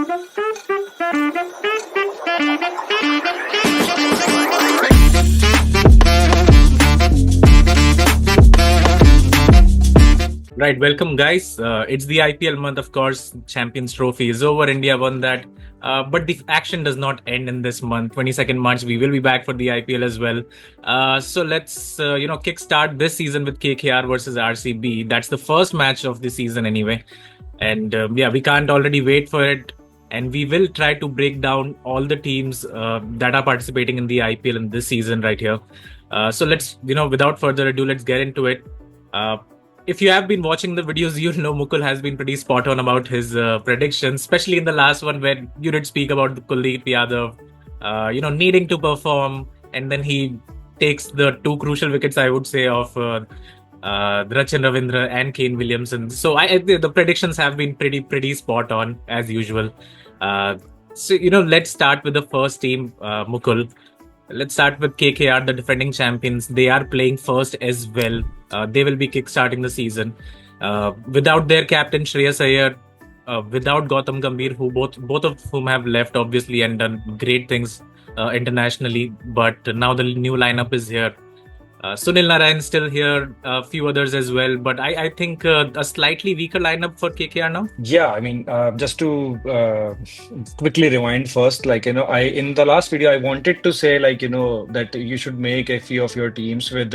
Right, welcome guys. It's the IPL month, of course. Champions Trophy is over. India won that. But the action does not end in this month. 22nd March, we will be back for the IPL as well. So let's, kickstart this season with KKR versus RCB. That's the first match of the season anyway. And we can't already wait for it. And we will try to break down all the teams that are participating in the IPL in this season right here. So let's, without further ado, let's get into it. If you have been watching the videos, you know Mukul has been pretty spot on about his predictions, especially in the last one where you did speak about Kuldeep Yadav, needing to perform, and then he takes the two crucial wickets, I would say, of Rachin Ravindra and Kane Williamson. So the predictions have been pretty spot on as usual. Let's start with the first team, Mukul. Let's start with KKR, the defending champions. They are playing first as well. They will be kickstarting the season. Without their captain Shreyas Iyer, without Gautam Gambhir, who both of whom have left obviously and done great things internationally. But now the new lineup is here. Sunil Narayan still here, a few others as well. But I think a slightly weaker lineup for KKR now. Yeah, I mean, just to quickly rewind first, I in the last video I wanted to say that you should make a few of your teams with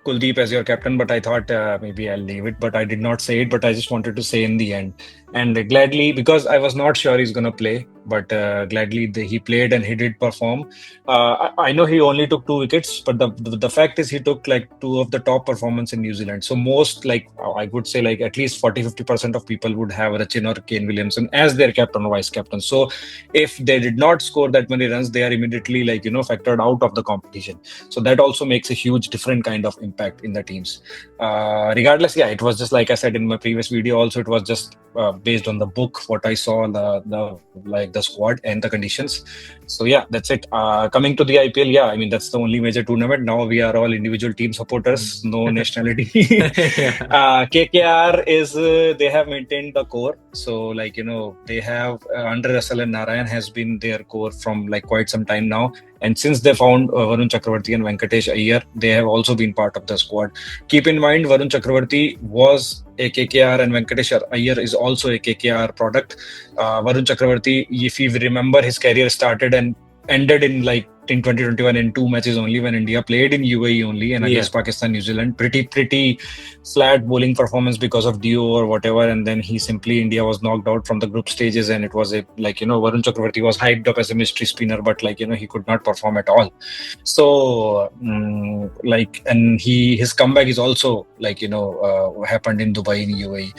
Kuldeep as your captain, but I thought maybe I'll leave it. But I did not say it, but I just wanted to say in the end. And gladly, because I was not sure he's going to play, but gladly he played and he did perform. I know he only took 2 wickets, but the fact is he took like 2 of the top performance in New Zealand. So most, I would say, at least 40-50% of people would have Rachin or Kane Williamson as their captain or vice captain. So if they did not score that many runs, they are immediately factored out of the competition. So that also makes a huge different kind of impact in the teams. Regardless, it was just like I said in my previous video also, it was just based on the book, what I saw, the squad and the conditions. So that's it. Coming to the IPL, I mean, that's the only major tournament. Now we are all individual team supporters, no nationality. KKR is, they have maintained the core. So they have under Russell and Narayan has been their core from quite some time now. And since they found Varun Chakravarti and Venkatesh Iyer, they have also been part of the squad. Keep in mind, Varun Chakravarti was a KKR and Venkatesh Iyer is also a KKR product. Varun Chakravarti, if you remember, his career started and ended in 2021 in 2 matches only when India played in UAE only and against Pakistan, New Zealand. Pretty flat bowling performance because of DO or whatever. And then India was knocked out from the group stages and it was Varun Chakravarti was hyped up as a mystery spinner, but he could not perform at all. So and his comeback is also happened in Dubai in UAE.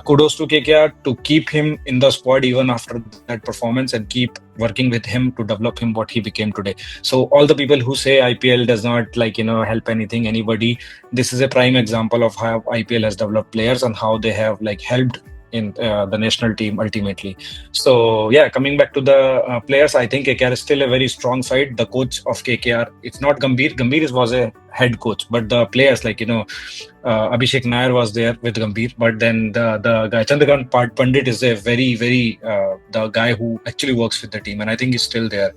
Kudos to KKR to keep him in the squad even after that performance and keep working with him to develop him what he became today. So all the people who say IPL does not help anybody, this is a prime example of how IPL has developed players and how they have helped in the national team ultimately. So coming back to the players, I think KKR is still a very strong side. The coach of KKR, it's not Gambhir. Gambhir was a head coach, but the players Abhishek Nair was there with Gambhir, but then the guy Chandrakant Pandit is a very the guy who actually works with the team, and I think he's still there.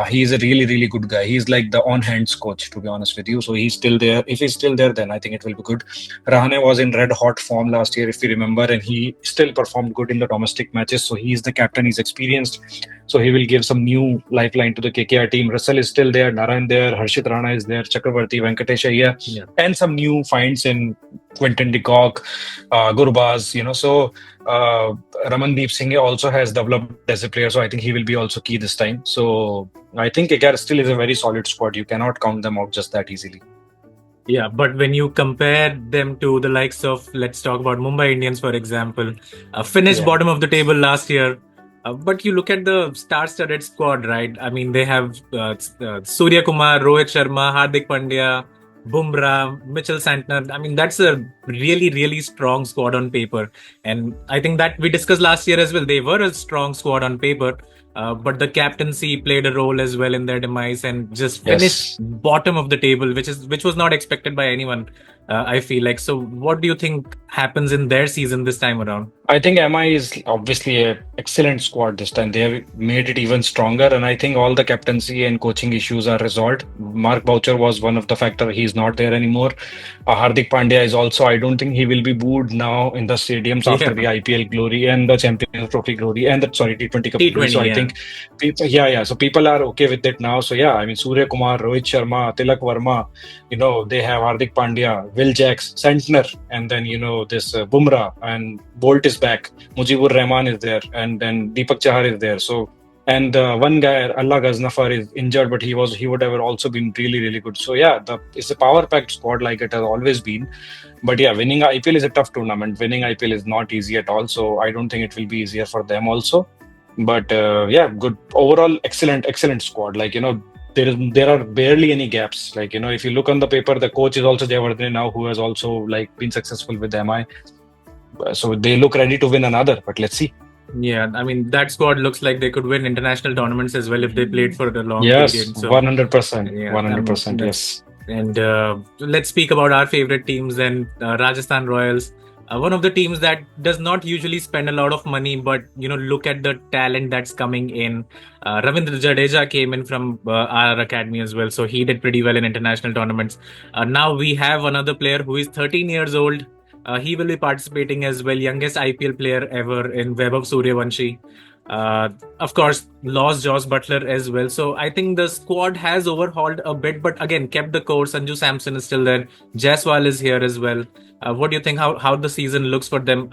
He is a really good guy. He's like the on-hands coach, to be honest with you. So he's still there. If he's still there, then I think it will be good. Rahane was in red hot form last year, if you remember, and he still performed good in the domestic matches. So he's the captain. He's experienced. So he will give some new lifeline to the KKR team. Russell is still there. Narayan there. Harshit Rana is there. Chakravarti, Venkatesh Iyer, and some new finds in Quinton de Kock, Gurbaz. So Ramandeep Singh also has developed as a player. So I think he will be also key this time. So I think KKR still is a very solid squad. You cannot count them out just that easily. Yeah, but when you compare them to the likes of, let's talk about Mumbai Indians, for example, finished bottom of the table last year. But you look at the star-studded squad, right? I mean, they have Surya Kumar, Rohit Sharma, Hardik Pandya, Bumrah, Mitchell Santner. I mean, that's a really strong squad on paper. And I think that we discussed last year as well. They were a strong squad on paper. but the captaincy played a role as well in their demise and just finished Yes. bottom of the table, which was not expected by anyone. I feel like. So, what do you think happens in their season this time around? I think MI is obviously an excellent squad this time. They have made it even stronger, and I think all the captaincy and coaching issues are resolved. Mark Boucher was one of the factor. He's not there anymore. Hardik Pandya is also. I don't think he will be booed now in the stadiums after Yeah, the IPL glory and the Champions Trophy glory and the sorry T20 Cup glory. T20. So I Yeah, think people, yeah. So people are okay with it now. So yeah, I mean Surya Kumar, Rohit Sharma, Tilak Verma. They have Hardik Pandya, Will Jacks, Santner, and then this Bumrah and Bolt is back. Mujibur Rahman is there, and then Deepak Chahar is there. So, and one guy, Allah Ghaznafar, is injured, but he would have also been really really good. So yeah, it's a power packed squad like it has always been. But yeah, winning IPL is a tough tournament. Winning IPL is not easy at all. So I don't think it will be easier for them also. But yeah, good overall, excellent squad. There are barely any gaps. If you look on the paper, the coach is also Jayawardene now, who has also been successful with MI. So they look ready to win another, but let's see. yeah. I mean, that squad looks like they could win international tournaments as well if they played for a long Yes, period. So, 100%. yeah, 100%. Yes. and let's speak about our favorite teams then, Rajasthan Royals. One of the teams that does not usually spend a lot of money, but look at the talent that's coming in. Ravindra Jadeja came in from our academy as well, so he did pretty well in international tournaments. Now we have another player who is 13 years old. He will be participating as well, youngest IPL player ever in Vaibhav Suryavanshi. Of course, lost Josh Butler as well. So I think the squad has overhauled a bit, but again, kept the core. Sanju Samson is still there. Jaiswal is here as well. What do you think? How the season looks for them?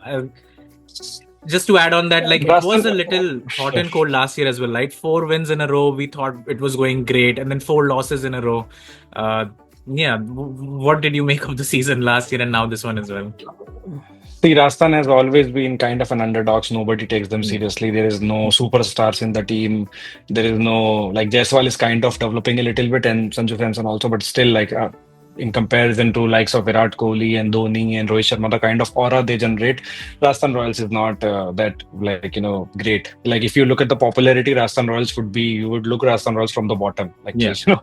Just to add on that, like it was Rajasthan, a little hot sure. and cold last year as well, right? 4 wins in a row, we thought it was going great, and then 4 losses in a row. Uh, yeah, what did you make of the season last year and now this one as well? See, Rajasthan has always been kind of an underdogs. Nobody takes them Mm. seriously. There is no superstars in the team. There is no Jaiswal is kind of developing a little bit, and Sanju Samson also, but still in comparison to likes of Virat Kohli and Dhoni and Rohit Sharma, the kind of aura they generate, Rajasthan Royals is not that great. Like if you look at the popularity, Rajasthan Royals you would look Rajasthan Royals from the bottom, like Yeah, yeah.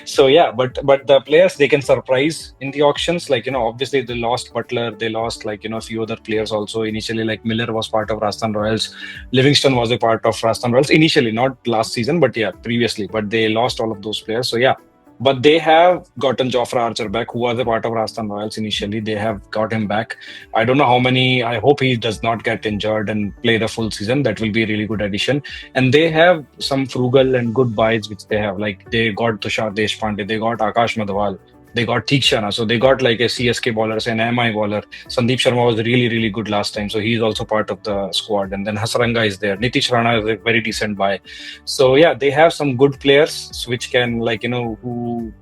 So yeah, but the players they can surprise in the auctions. Obviously they lost Butler, they lost a few other players also initially. Like Miller was part of Rajasthan Royals, Livingston was a part of Rajasthan Royals initially, not last season, but yeah, previously. But they lost all of those players. So yeah. But they have gotten Jofra Archer back, who was a part of Rajasthan Royals initially. They have got him back. I don't know how many. I hope he does not get injured and play the full season. That will be a really good addition. And they have some frugal and good buys, which they have. Like they got Tushar Deshpande, they got Akash Madhwal, they got Theekshana. So they got like a CSK bowler, an MI bowler. Sandeep Sharma was really, really good last time. So he's also part of the squad. And then Hasaranga is there. Nitish Rana is a very decent buy. So yeah, they have some good players which can who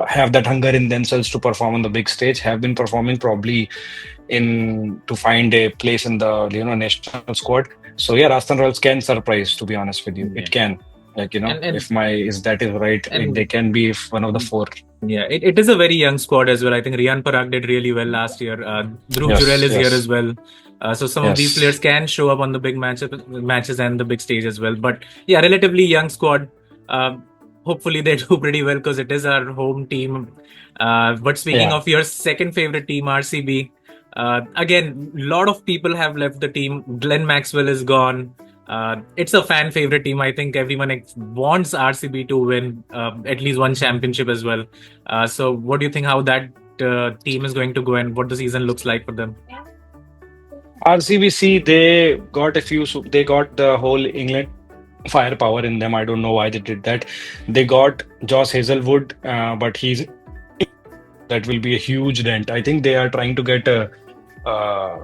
have that hunger in themselves to perform on the big stage, have been performing probably in to find a place in the national squad. So yeah, Rajasthan Royals can surprise, to be honest with you. Yeah. It can. And If that is right, and they can be one of the four. yeah, it is a very young squad as well. I think Riyan Parag did really well last year. Dhruv Jurel Yes, is here yes, as well. So some of these yes. players can show up on the big matches and the big stage as well. But yeah, relatively young squad. Hopefully they do pretty well because it is our home team. But speaking Yeah. of your second favorite team, RCB, again, a lot of people have left the team. Glenn Maxwell is gone. It's a fan favorite team. I think everyone wants RCB to win at least one championship as well. So, what do you think how that team is going to go and what the season looks like for them? RCBC, they got the whole England firepower in them. I don't know why they did that. They got Josh Hazelwood, but that will be a huge dent. I think they are trying to get uh,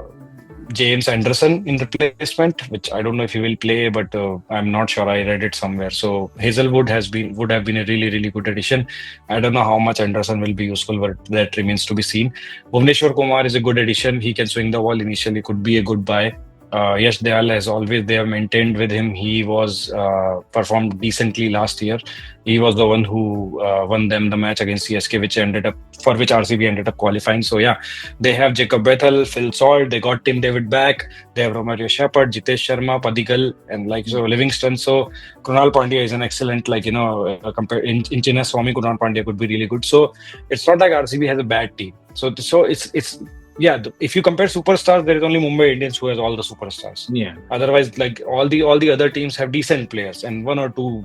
James Anderson in replacement, which I don't know if he will play, but I'm not sure. I read it somewhere. So Hazelwood would have been a really really good addition. I don't know how much Anderson will be useful, but that remains to be seen. Bhuvneshwar Kumar is a good addition. He can swing the ball initially, could be a good buy. Yash Dayal, as always, they have maintained with him. He was performed decently last year. He was the one who won them the match against CSK, which RCB ended up qualifying. So yeah, they have Jacob Bethel, Phil Salt. They got Tim David back. They have Romario Shepherd, Jitesh Sharma, Padikkal, and Livingston. So Krunal Pandya is an excellent, compare in Chinnaswamy, Krunal Pandya could be really good. So it's not like RCB has a bad team. So it's yeah, if you compare superstars, there is only Mumbai Indians who has all the superstars. Yeah. Otherwise, like all the other teams have decent players and one or two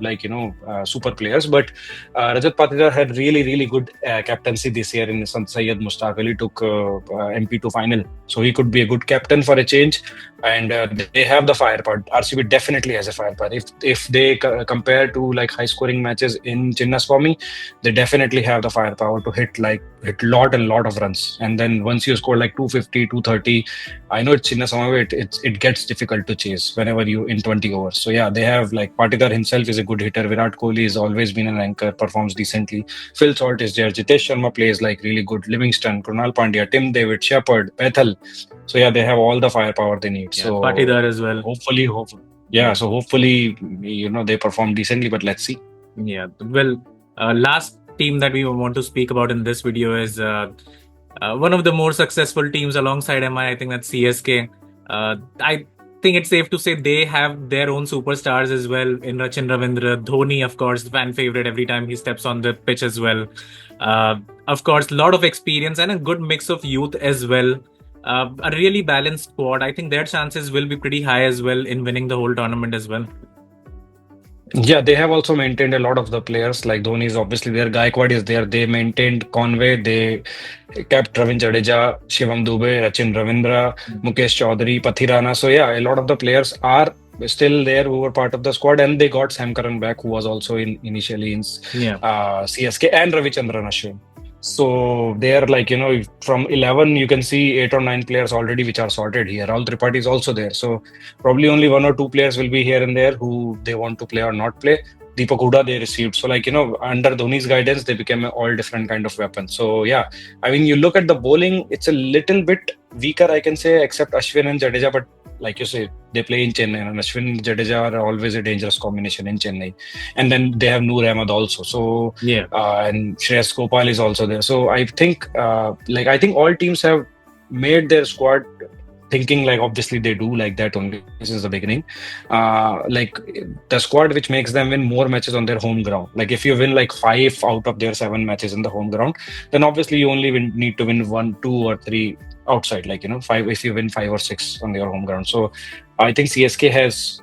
super players. But Rajat Patidar had really good captaincy this year in Sant Syed Mushtaq Ali took MP to final, so he could be a good captain for a change. And they have the firepower. RCB definitely has a firepower. If they compare to like high scoring matches in Chinnaswamy, they definitely have the firepower to hit lot and lot of runs. And then once you score like 250, 230, I know it's Chinnaswamy, it gets difficult to chase whenever you in 20 overs. So yeah, they have like Patidar himself is a good hitter. Virat Kohli has always been an anchor, performs decently. Phil Salt is there. Jitesh Sharma plays like really good. Livingston, Krunal Pandya, Tim David, Shepherd, Bethel. So yeah, they have all the firepower they need. Yeah, So Patidar as well. hopefully, so hopefully, they perform decently. But let's see. Yeah. Well, last team that we want to speak about in this video is one of the more successful teams alongside MI. I think that's CSK. I think it's safe to say they have their own superstars as well in Rachin Ravindra. Dhoni, of course, the fan favorite every time he steps on the pitch as well. Of course, a lot of experience and a good mix of youth as well. A really balanced squad. I think their chances will be pretty high as well in winning the whole tournament as well. Yeah, they have also maintained a lot of the players. Like Dhoni is obviously there, Gaikwad is there. They maintained Conway. They kept Ravindra Jadeja, Shivam Dube, Rachin Ravindra, Mukesh Chaudhary, Pathirana. So yeah, a lot of the players are still there who were part of the squad, and they got Sam Curran back, who was also initially in CSK, and Ravichandran Ashwin. So they are from 11, you can see 8 or 9 players already which are sorted here. Rahul Tripathi is also there. So probably only 1 or 2 players will be here and there who they want to play or not play. Deepak Hooda they received. So under Dhoni's guidance, they became all different kind of weapon. So yeah, I mean, you look at the bowling, it's a little bit weaker, I can say, except Ashwin and Jadeja. But like you say, they play in Chennai, and Ashwin and Jadeja are always a dangerous combination in Chennai. And then they have Noor Ahmed also. So yeah, and Shreyas Gopal is also there. So I think I think all teams have made their squad thinking obviously they do like that only since the beginning. The squad which makes them win more matches on their home ground. Like if you win 5 out of their 7 matches in the home ground, then obviously you only need to win 1, 2, or 3 outside. 5 if you win 5 or 6 on your home ground. So I think CSK has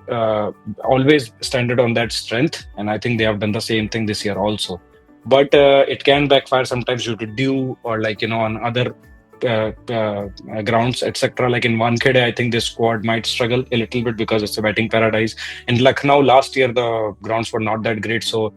always standard on that strength, and I think they have done the same thing this year also. But it can backfire sometimes due to dew or on other grounds, etc. Like in Wankhede, I think this squad might struggle a little bit because it's a batting paradise. In Lucknow last year, the grounds were not that great, so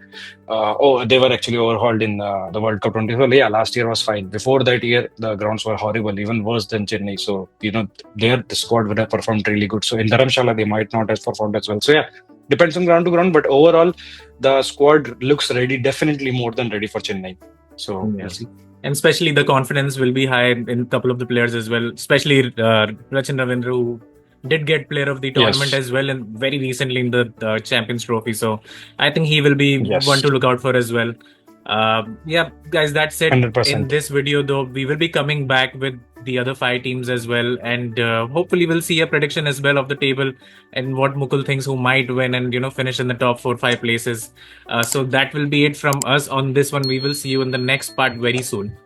they were actually overhauled in the World Cup 20. So yeah, last year was fine. Before that year, the grounds were horrible, even worse than Chennai. So the squad would have performed really good. So in Dharamshala, they might not have performed as well. So yeah, depends on ground to ground, but overall, the squad looks ready, definitely more than ready for Chennai. So we'll see. And especially the confidence will be high in a couple of the players as well, especially Rachin Ravindra, who did get player of the tournament as well, and very recently in the Champions Trophy. So I think he will be one to look out for as well. Yeah, guys, that's it 100%. In this video, though. We will be coming back with the other 5 teams as well, and hopefully we'll see a prediction as well of the table and what Mukul thinks who might win and finish in the top 4-5 places. So that will be it from us on this one. We will see you in the next part very soon.